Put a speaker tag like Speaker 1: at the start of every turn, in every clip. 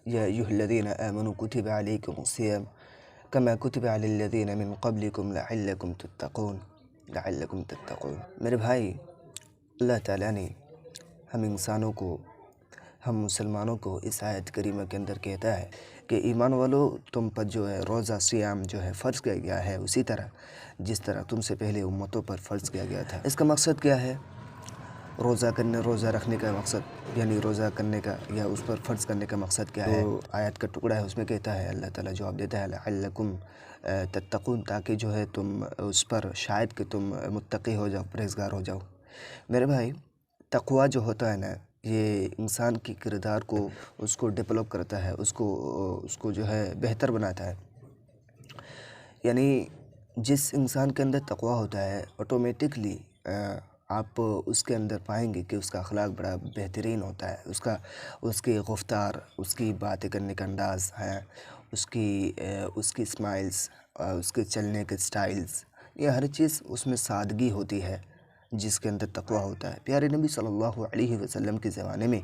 Speaker 1: या अय्युहल्लज़ीना आमनू कुतिबा अलैकुमुस्सियाम कमा कुतिबा अलल्लज़ीना मिन क़ब्लिकुम लअल्लकुम तत्तक़ून। मेरे भाई, अल्लाह ताला ने हम इंसानों को, हम मुसलमानों को इस आयत करीमा के अंदर कहता है कि ईमान वालों, तुम पर जो है रोज़ा सियाम जो है फ़र्ज़ किया गया है, उसी तरह जिस तरह तुमसे पहले उम्मतों पर फ़र्ज़ किया गया था। इसका मकसद क्या है? रोज़ा रखने का मकसद, यानी रोज़ा करने का या उस पर फ़र्ज़ करने का मकसद क्या है? तो आयत का टुकड़ा है, उसमें कहता है, अल्लाह ताला जवाब देता है लअल्लकुम तत्तक़ून, ताकि जो है तुम उस पर शायद कि तुम मुत्तक़ी हो जाओ, परहेज़गार हो जाओ। मेरे भाई, तक़वा जो होता है ना, ये इंसान की किरदार को, उसको डेवलप करता है, उसको जो है बेहतर बनाता है। यानी जिस इंसान के अंदर तक़वा होता है, ऑटोमेटिकली आप उसके अंदर पाएंगे कि उसका अखलाक बड़ा बेहतरीन होता है। उसकी गुफ्तार, उसकी बातें करने का अंदाज़ है, उसकी स्माइल्स, उसके चलने के स्टाइल्स, ये हर चीज़ उसमें सादगी होती है जिसके अंदर तक़वा होता है। प्यारे नबी सल्लल्लाहु अलैहि वसल्लम के ज़माने में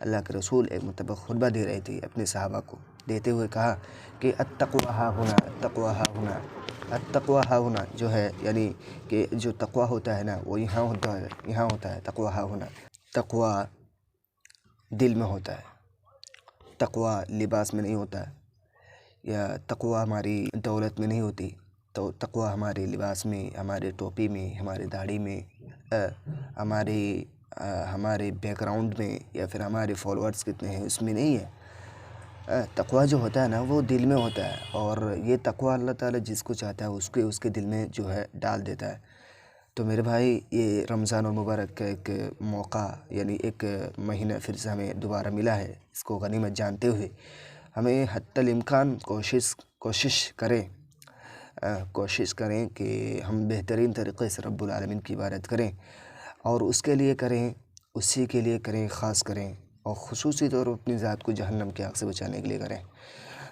Speaker 1: अल्लाह के रसूल एक मरतबा खुतबा दे रहे थे अपने सहाबा को, देते हुए कहा कि अत्तक़वा हाहुना, अत्तक़वा हाहुना, अत्तक़वा हाहुना, जो है यानी कि जो तक़वा होता है ना, वो यहाँ होता है तक़वा हाहुना। तक़वा दिल में होता है, तक़वा लिबास में नहीं होता है, या तक़वा हमारी दौलत में नहीं होती। तो तक़वा हमारे लिबास में, हमारे टोपी में, हमारे दाढ़ी में, हमारे बैकग्राउंड में, या फिर हमारे फॉलोअर्स कितने हैं उसमें नहीं है। तक़वा जो होता है ना, वो दिल में होता है, और ये तक़वा अल्लाह ताला जिसको चाहता है उसके दिल में जो है डाल देता है। तो मेरे भाई, ये रमज़ान और मुबारक का एक मौका, यानी एक महीना फिर से हमें दोबारा मिला है। इसको गनीमत जानते हुए हमें हत्तल इम्कान कोशिश करें कि हम बेहतरीन तरीक़े से रब्बुल आलमीन की इबादत करें, और उसके लिए करें, उसी के लिए करें, ख़ास करें, और ख़ुसूसी तौर पर अपनी ज़ात को जहन्नम के आग से बचाने के लिए करें।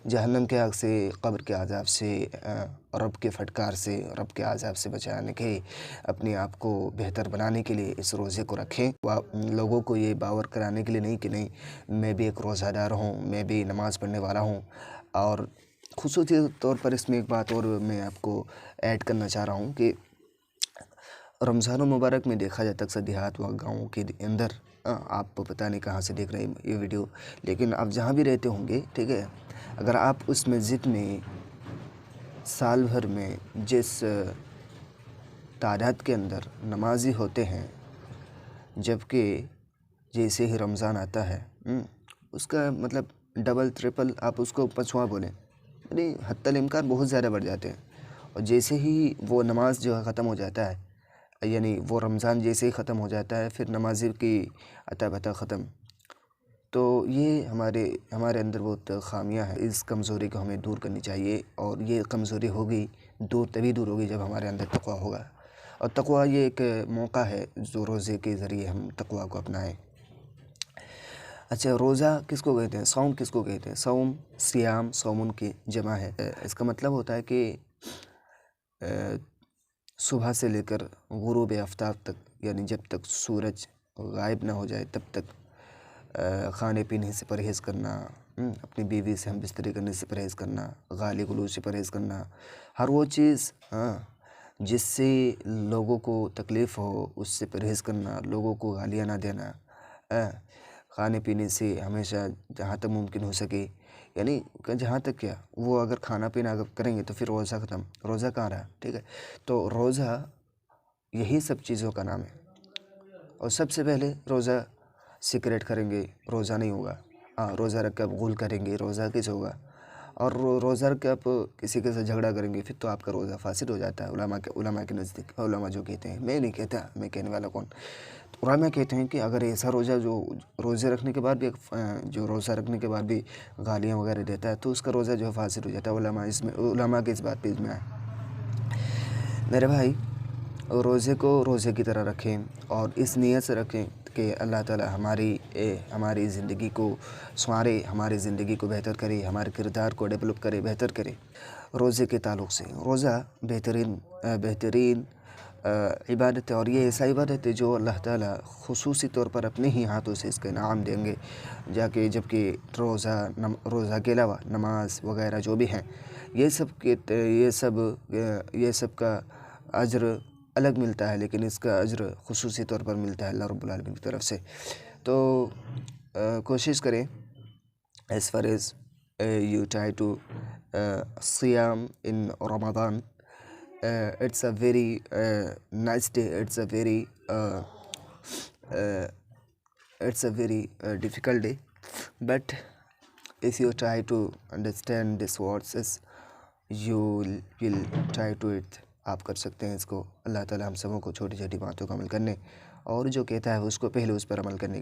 Speaker 1: जहन्नम के आग से, क़ब्र के अज़ाब से, रब के फटकार से, रब के अज़ाब से बचाने के, अपने आप को बेहतर बनाने के लिए इस रोज़े को रखें। लोगों को ये बावर कराने के लिए नहीं कि नहीं, मैं भी एक रोज़ादार हूँ, मैं भी नमाज़ पढ़ने वाला हूँ। और ख़ुसूसी तौर पर इसमें एक बात और मैं आपको ऐड करना चाह रहा हूँ कि रमज़ान मुबारक में देखा जाता अक्सर देहात व गाँव के अंदर, आप पता नहीं कहाँ से देख रहे हैं ये वीडियो, लेकिन आप जहाँ भी रहते होंगे, ठीक है, अगर आप उस मस्जिद में साल भर में जिस तादाद के अंदर नमाजी होते हैं, जबकि जैसे ही रमज़ान आता है, उसका मतलब डबल ट्रिपल आप उसको पाँचवां बोलें, यानी हत्तल इम्कान बहुत ज़्यादा बढ़ जाते हैं। और जैसे ही वो नमाज जो है ख़त्म हो जाता है, यानी वो रमज़ान जैसे ही ख़त्म हो जाता है, फिर नमाज़ी की अता पता ख़त्म। तो ये हमारे अंदर बहुत ख़ामियाँ हैं। इस कमज़ोरी को हमें दूर करनी चाहिए, और ये कमज़ोरी होगी तभी दूर होगी जब हमारे अंदर तक़वा होगा। और तक़वा ये एक मौका है जो रोज़े के ज़रिए हम तक़वा को अपनाएं। अच्छा, रोज़ा किसको कहते हैं? सौम किसको कहते हैं? सौम, सियाम, सौमुन की जमा है। इसका मतलब होता है कि सुबह से लेकर गुरूब आफ्ताब तक, यानी जब तक सूरज गायब ना हो जाए तब तक खाने पीने से परहेज़ करना, अपनी बीवी से हम बिस्तरी करने से परहेज़ करना, गाली गलौज से परहेज़ करना, हर वो चीज़ जिससे लोगों को तकलीफ़ हो उससे परहेज़ करना, लोगों को गालियाँ ना देना, खाने पीने से हमेशा जहाँ तक मुमकिन हो सके, यानी जहाँ तक क्या, वो अगर खाना पीना अगर करेंगे तो फिर रोज़ा ख़त्म, रोज़ा कहाँ रहा, ठीक है। तो रोज़ा यही सब चीज़ों का नाम है। और सबसे पहले रोज़ा सिगरेट करेंगे, रोज़ा नहीं होगा। रोज़ा रख के आप गुल करेंगे, रोज़ा कैसे होगा? और रोज़ा रख के आप किसी के साथ झगड़ा करेंगे, फिर तो आपका रोज़ा फासिद हो जाता है। उलमा के नज़दीक, उलमा जो कहते हैं, मैं नहीं कहता, मैं कहने वाला कौन, तो उलमा कहते हैं कि अगर ऐसा रोज़ा जो रोज़े रखने के बाद भी जो रोज़ा रखने के बाद भी गालियाँ वगैरह देता है, तो उसका रोज़ा जो है फासिद हो जाता है। उलमा के इस बात पर इजमा है। मेरे भाई, रोज़े को रोज़े की तरह रखें, और इस नीयत से रखें कि अल्लाह ताला हमारी ज़िंदगी को संवारे, हमारी ज़िंदगी को बेहतर करे, हमारे किरदार को डेवलप करे, बेहतर करे। रोज़े के ताल्लुक़ से रोज़ा बेहतरीन عبادت ہے، اور یہ ایسا عبادت ہے جو اللہ تعالیٰ خصوصی طور پر اپنے ہی ہاتھوں سے اس کا انعام دیں گے، جبکہ روزہ کے علاوہ نماز وغیرہ جو بھی ہیں یہ سب کا اجر الگ ملتا ہے، لیکن اس کا اجر خصوصی طور پر ملتا ہے اللہ رب العالمین کی طرف سے۔ تو کوشش کریں as far as you try to Siyam in Ramadan. It's a very nice day. It's a very difficult day, but if you try to understand these words, you will try to it. آپ کر سکتے ہیں اس کو۔ اللہ تعالیٰ ہم سبوں کو چھوٹی چھوٹی باتوں کا عمل کرنے اور جو کہتا ہے اس کو پہلے اس پر عمل کرنے